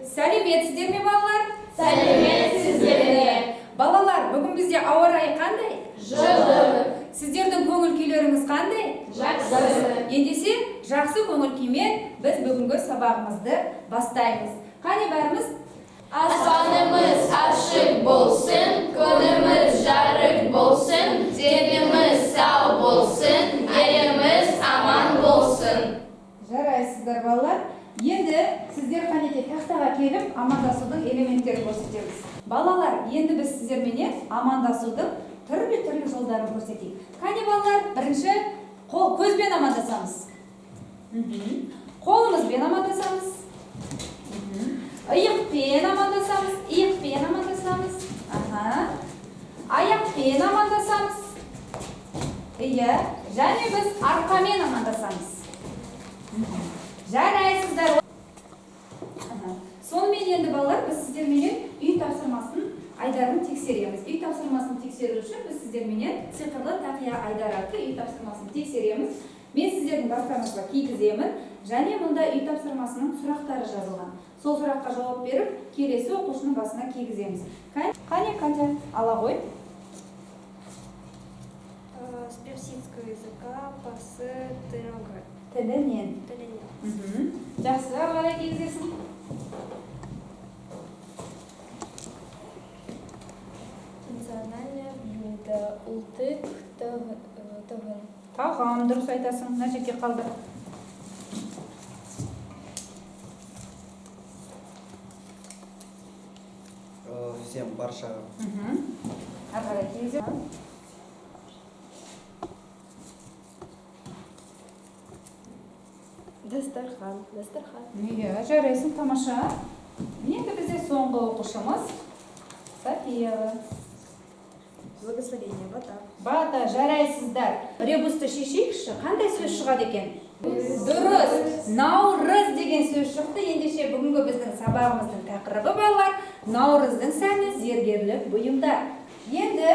Сәлеметсіздер ме балалар? Сәлеметсіздер. Балалар, бүгін бізде ауа райы қандай? Жылы. Сіздердің көңіл күйлеріңіз қандай? Жақсы. Ендеше, жақсы көңіл күймен біз бүгінгі сабағымызды бастаймыз. Қане бәріміз? Аспанымыз ашық болсын, күніміз жарық болсын, деніміз сау болсын, еліміз аман болсын. Жарайсыздар балалар. Енді сіздер қанекей тақтаға келіп амандасудың элементтерін көрсетеміз. Балалар, енді біз сіздерменен амандасудың түрлі жолдарын көрсетейік. Қане балалар, бірінші көзбен амандасамыз. Қолымызбен амандасамыз. Иықпен амандасамыз. Иықпен амандасамыз. Аяқпен амандасамыз. Иә, және біз арқамен амандасамыз. Жарайсыздар. Сонымен енді балалар, біз сіздерменен үй тапсырмасын айдарын тексереміз. Үй тапсырмасын тексеру үшін біз сіздерменен цифрлы тақия айдар атты үй тапсырмасын тексереміз. Мен сіздердің дастарыңызға кигіземін, және мұнда үй тапсырмасының сұрақтары жазылған. Сол сұраққа жауап беріп, келесі оқушының басына кигіземіз. Қане, Катя, ала ғой. С персидского языка пасы тырылғы. Тілінен. Жақсы, қалай кигізесің? Национальное блюдо. Ултык тағын. Тағам, дұрыс айтасың, мына жерге қалды. Всем баршаға. Ары кигіземін. Дастархан. Иә, жарайсың, тамаша. Енді бізде соңғы оқушымыз София. Благословение. Вода. Бата, жарайсыздар. Ребусты шешейікші, қандай сөз шығады екен? Дұрыс, наурыз деген сөз шықты. Ендеше бүгінгі біздің сабағымыздың тақырыбы балалар, наурыздың сәні зергерлік бұйымдар. Енді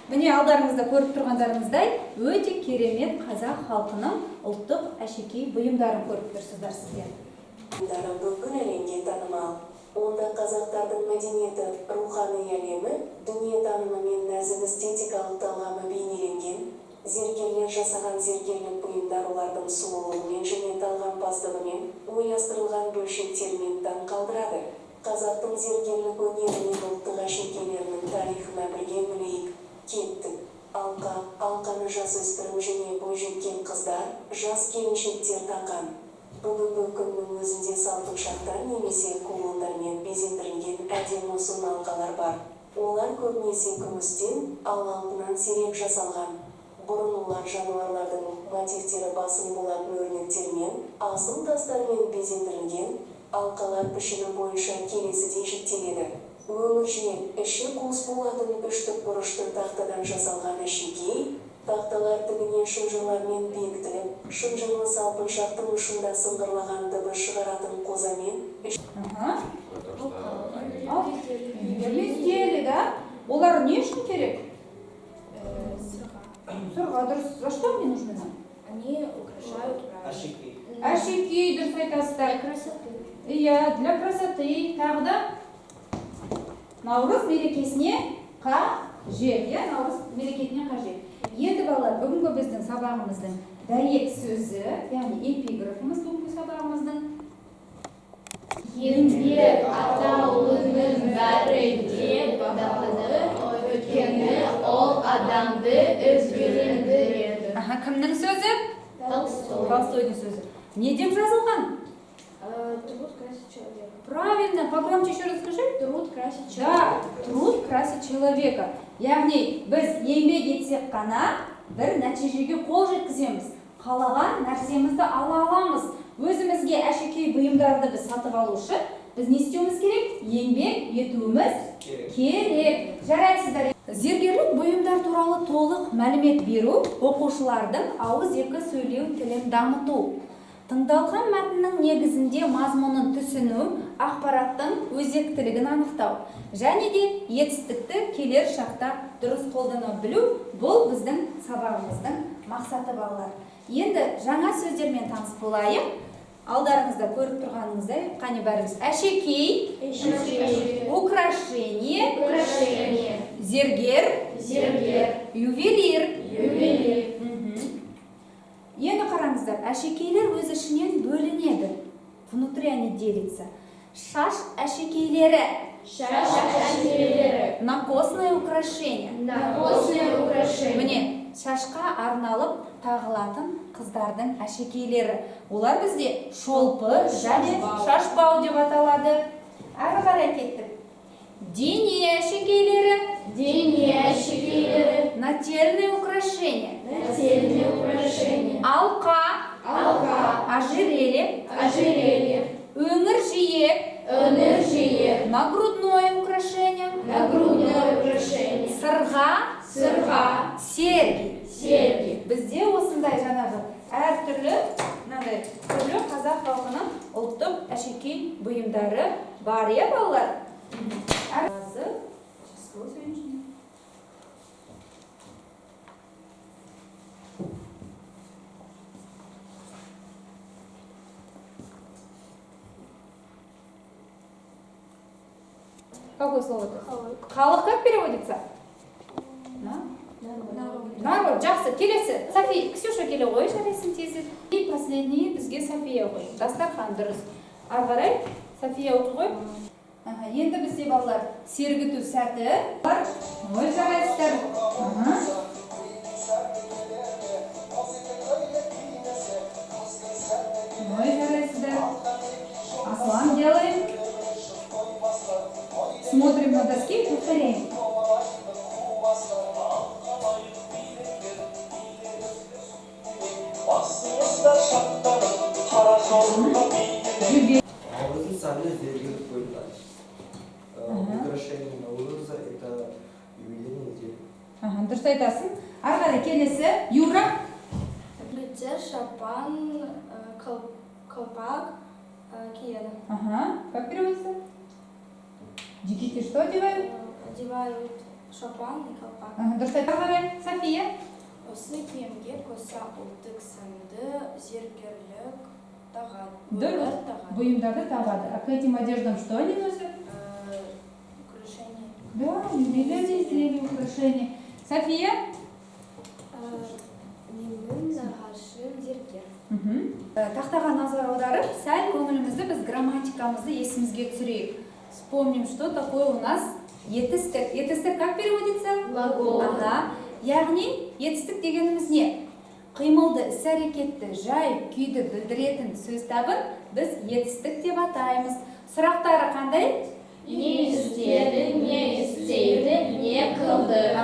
міне алдарыңызда көріп тұрғандарыңыздай өте керемет қазақ халқының ұлттық әшекей бұйымдарын көріп тұрсыздар сіздер. Бүкіл әлемге танымал. Онда қазақтардың мәдениеті, рухани әлемі, дүниетанымы мен нәзік эстетикалық талғамы бейнеленген. Зергерлер жасаған зергерлік бұйымдар олардың сұлулығымен және талғампаздығымен, ойластырылған бөлшектермен таң қалдырады. Қазақтың зергерлік өнері мен ұлттық әшекейлерінің тарихына бірге мүлейік. Кеттік. Алқаны жасөспірім және бойжеткен қыздар, жас келіншектер таққан. Бүгінгі күннің өзінде салтықшақтар немесе кулондармен безендірілген әдемі ұзын алқалар бар. Олар көбінесе күмістен, ал алтыннан сирек жасалған. Бұрын олар жануарлардың мотивтері басым болатын өрнектермен, асыл тастармен безендірілген. Алқалар пішіні бойынша келесідей жіктеледі. Өміржен, іші қуыс болатын үштік бұрышты тақтадан жасалған әшекей. Тақталар тігінен шынжырлармен бекітіліп, шынжырлы салпыншақтың ұшында сыңғырлаған дыбыс шығаратын қозамен. Изделие, да? Олар не үшін керек? Сырға, дұрыс. За что мне нужны нам? Они украшают праздник. Әшекей, дұрыс айтасыздар. Иә, для красоты. Тағы да наурыз мерекесіне қажет. Иә, наурыз мерекесіне қажет. Енді балалар, бүгінгі біздің сабағымыздың дәйек сөзі, яғни эпиграфымыз бүгінгі сабағымыздың. Еңбек атаулының бәрі де бағалы, өйткені ол адамды өзгелендіреді. Кімнің сөзі? Толстойдың сөзі. Не деп жазылған? Труд красит человека. Правильно, погромче еще раз скажи. Труд красит человека. Да, труд красит человека. Яғни, біз еңбек етсек қана бір нәтижеге қол жеткіземіз. Қалаған нәрсемізді ала аламыз. Өзімізге әшекей бұйымдарды біз сатып алу үшін біз не істеуіміз керек? Еңбек етуіміз керек. Жарайсыздар. Зергерлік бұйымдар туралы толық мәлімет беру, оқушылардың ауызекі сөйлеу тілін дамыту. Тыңдалған мәтіннің негізінде мазмұнын түсіну, ақпараттың өзектілігін анықтау, және де етістікті келер шақта дұрыс қолдана білу, бұл біздің сабағымыздың мақсаты балалар. Енді жаңа сөздермен таныс болайық. Алдарыңызда көріп тұрғаныңыздай, қане бәріміз. Әшекей, украшение, зергер, ювелир. Енді қараңыздар, әшекейлер өз ішінен бөлінеді. Внутри они делятся. Шаш әшекейлері. Накосное украшение. Міне, шашқа арналып тағылатын қыздардың әшекейлері. Олар бізде шолпы және шашбау деп аталады. Әрі қарай кеттік. Дене әшекейлері. Нательные украшения. Алқа. Ожерелье. Өңір жиек. Нагрудное украшение. Сырға. Серги. Бізде осындай жаңағы әртүрлі қазақ халқының ұлттық әшекей бұйымдары бар, е балалар? Какое слово это? Халық как переводится? Народ, жақсы. Келесі. Ксюша келе ғой, жарайсын тезір. И последний бізге София ғой. Дастархан дұрыс. Ары қарай София оқы ғой. Енді бізде балалар сергіту сәті. Ой, жарайсыздар. Ой, жарайсыздар. Аслан делаем. Смотрим на доски, повторяем. Наурыздың сәні зергерлік бөлінеді. Украшение Наурыза это юбилейный день. Дұрыс айтасың. Ары қарай келесі Юра. Лице, шапан, колпак, киеда. Как переводится? Дети что одевают? Одевают шапан и колпак. Дұрыс айтасың. Ары қарай София. Осы киімге қоса ұлттық сәнді зергерлік тағады. Дұрыс. Бұйымдарды тағады. А к этим одеждам что они носят? Украшения. Да, юбилейные изделия, украшения. София? Немін нағашым зергер. Тақтаға назар аударып, сәл көңілімізді біз грамматикамызды есімізге түсірейік. Вспомним, что такое у нас етістік. Етістік как переводится? Глагол. Яғни, етістік дегеніміз не? Қимылды, іс-әрекетті, жай, күйді білдіретін сөз табын біз етістік деп атаймыз. Сұрақтары қандай? Не істеді, не істейді, не қылды.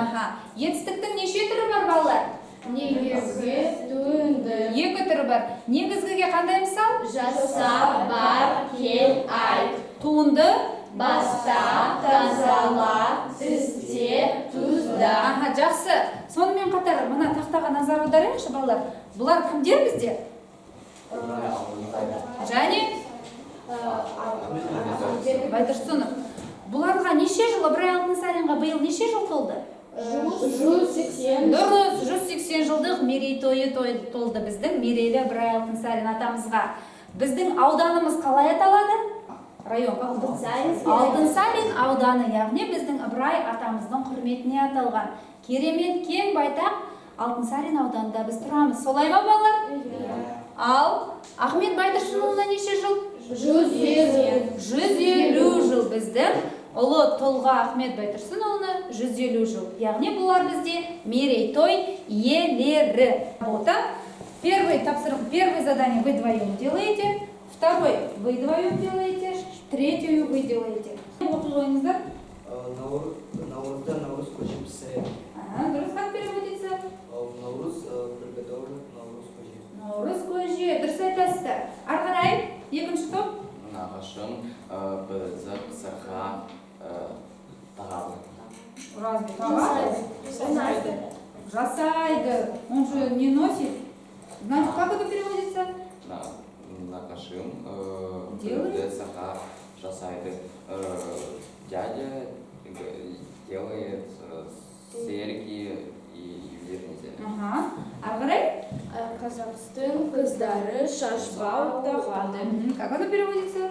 Етістіктің неше түрі бар, балалар? Негізгі, туынды. Екі түрі бар. Негізгіге қандай мысал? Жаса, бар, кел, айт. Туынды? Баста, тазала, тісте, тұзда. Жақсы. Сонымен қатар, мына тақтаға назар аударайықшы, балалар. Бұлар кімдер бізде? Және? Байтұрсынов. Бұларға неше жыл, Ыбырай Алтынсаринға биыл неше жыл толды? 180. Дұрыс, 180 жылдық мерейтойы толды біздің мерейлі Ыбырай Алтынсарин атамызға. Біздің ауданымыз қалай аталады? Район. Алтынсарин ауданы, яғни біздің Ыбырай атамыздың құрметіне аталған. Керемет кең байтақ Алтынсарин ауданында біз тұрамыз. Солай ма, балалар? Ал Ахмет Байтұрсынұлына неше жыл? 150 жыл біздің ұлы тұлға Ахмет Байтұрсынұлына 150 жыл. Яғни бұлар бізде мерейтой иелері. Первое задание вы вдвоем делаете, второй вы вдвоем делаете, третью вы делаете. Оқығаныңыздар? Наурызда Наурыз көже пісіреді. Дұрыс, как переводится? Наурыз приготовлен Наурыз көже. Наурыз көже, дұрыс айтасыздар. Ары қарай, екінші топ. Нағашым бізді сырға тағады. Разве тағады? Жасайды. Он же не носит. Значит, как это переводится? Нағашым Делает? бізді сырға жасайды. Дядя делает серьги и ювелирные изделия. Ары қарай? Казахстан кыздары шашбау тағады. Как оно переводится?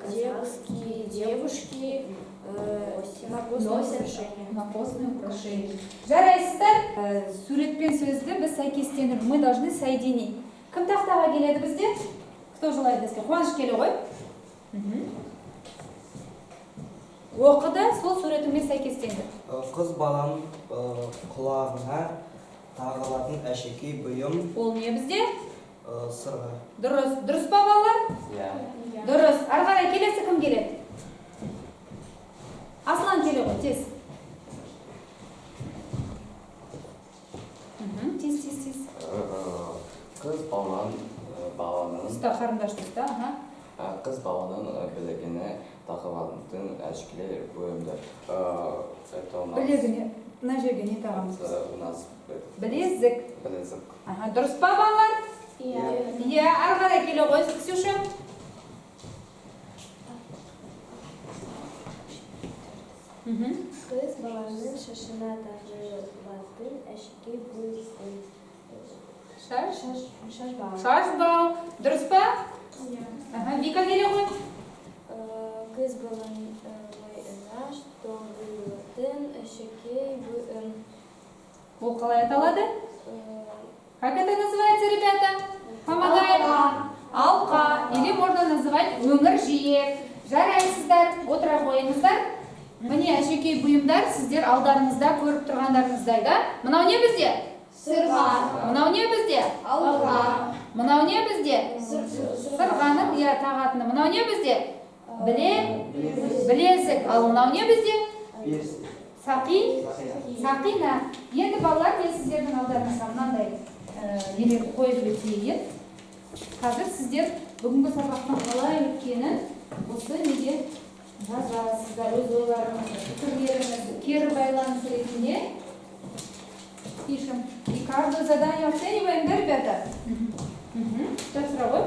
Девушки, девушки на костное украшение. На костное украшение. Жарайсыздар, суретпен сөзді біз сәйкестендіріп, мы должны соединить. Кім тақтаға келеді бізде? Кто желает бізге? Қуаныш келе ғой? Оқыды, сол суретімен сәйкестендір. Қыз баланың құлағына тағылатын әшекей бұйым Ол не бізде? сырға. Дұрыс. Дұрыс па балалар? Иә. Дұрыс. Ары қарай келесі кім келеді? Аслан келе ғой, тез. Тез. Қыз баланың Ұста қарындаш ұста. қыз баланың білегіне тағылатын әшекейлер бұйымдар. Это у нас Білегіне, мына жерге не тағамыз? у нас Білезік. білезік. Дұрыс па балалар? Иә. Иә, ары қарай келе ғой, Ксюша. Кыз баланың шашына тағылатын әшекей бұйым. Шашбау. Дұрыс па? Вика келе ғой. Кыз баланың мойнына тағылатын әшекей бұйым. Ол қалай аталады? Как это называется, ребята? Помогает. Алқа. Или можно называть өңір жиек. Жарайсыздар, отыра қойыңыздар. Міне әшекей бұйымдар сіздер алдарыңызда көріп тұрғандарыңыздай, да? Мынау не бізде? Сырға. Мынау не бізде? Алға. Мынау не бізде? Сырғаның тағатыны. Мынау не бізде? Білезік. Ал мынау не бізде? Сақина. Енді балалар, мен сіздердің алдарыңызға мынандай елерді қойып өтейін. Қазір сіздер бүгінгі сабақтың қалай өткенін осы неге жазасыздар, өз ойларыңызды, пікірлеріңізді кері байланыс ретінде пишем. И каждое задание оцениваем, да, ребята? Тапсыра ғой.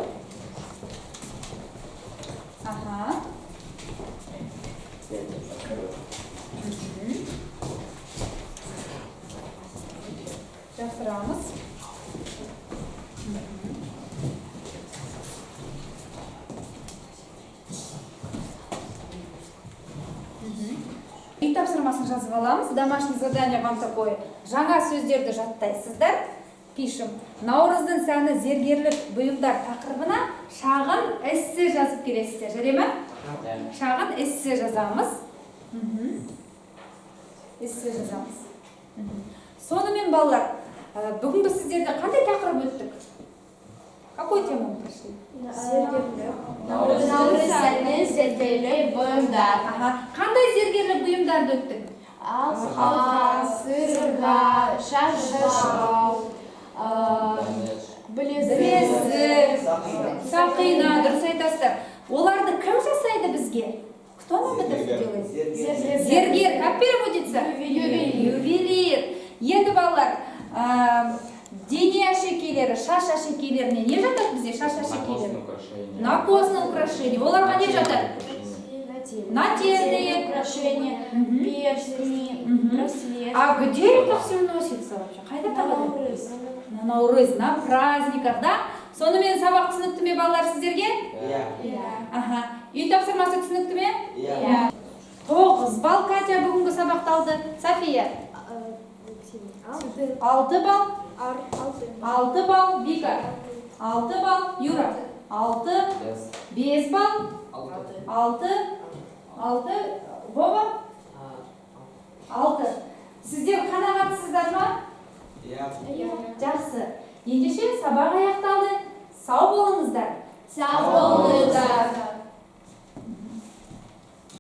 Тапсырамыз. Үй тапсырмасын жазып аламыз. Домашний задание вам такое. Жаңа сөздерді жаттайсыздар. Пишем. Наурыздың сәні зергерлік бұйымдар тақырыбына шағын эссе жазып келесіздер. Жарай ма? Шағын эссе жазамыз. Эссе жазамыз. Сонымен балалар, бүгін біз сіздерде қандай тақырып өттік? Какой тему мы прошли? Наурыздың сәні зергерлік бұйымдар. Қандай зергерлік бұйымдарды өттік? Алқа, сырға, шашбау, Білезік, сақина, дұрыс айтасыздар. Оларды кім жасайды бізге? Кто нам это делает? Зергер. Как переводится? Ювелир. Енді балалар, дене әшекейлері, шаш әшекейлеріне не жатады бізде? Шаш әшекейлері. На костное украшение. Оларға не жатады? Нательные украшения, перстни, браслет. А где это все носится вообще? Қайда тағады? На Наурыз, на праздниках, да? Сонымен сабақ түсінікті ме балалар сіздерге? Иә. Үй тапсырмасы түсінікті ме? Иә. 9 балл Катя бүгінгі сабақты алды. София? 6 балл. 6 балл Вика. 6 балл Юра. 5 балл. 6 Вова. 6. Сіздер қанағатсыздар ма? Иә. Жақсы. Ендеше сабақ аяқталды. Сау болыңыздар. Сау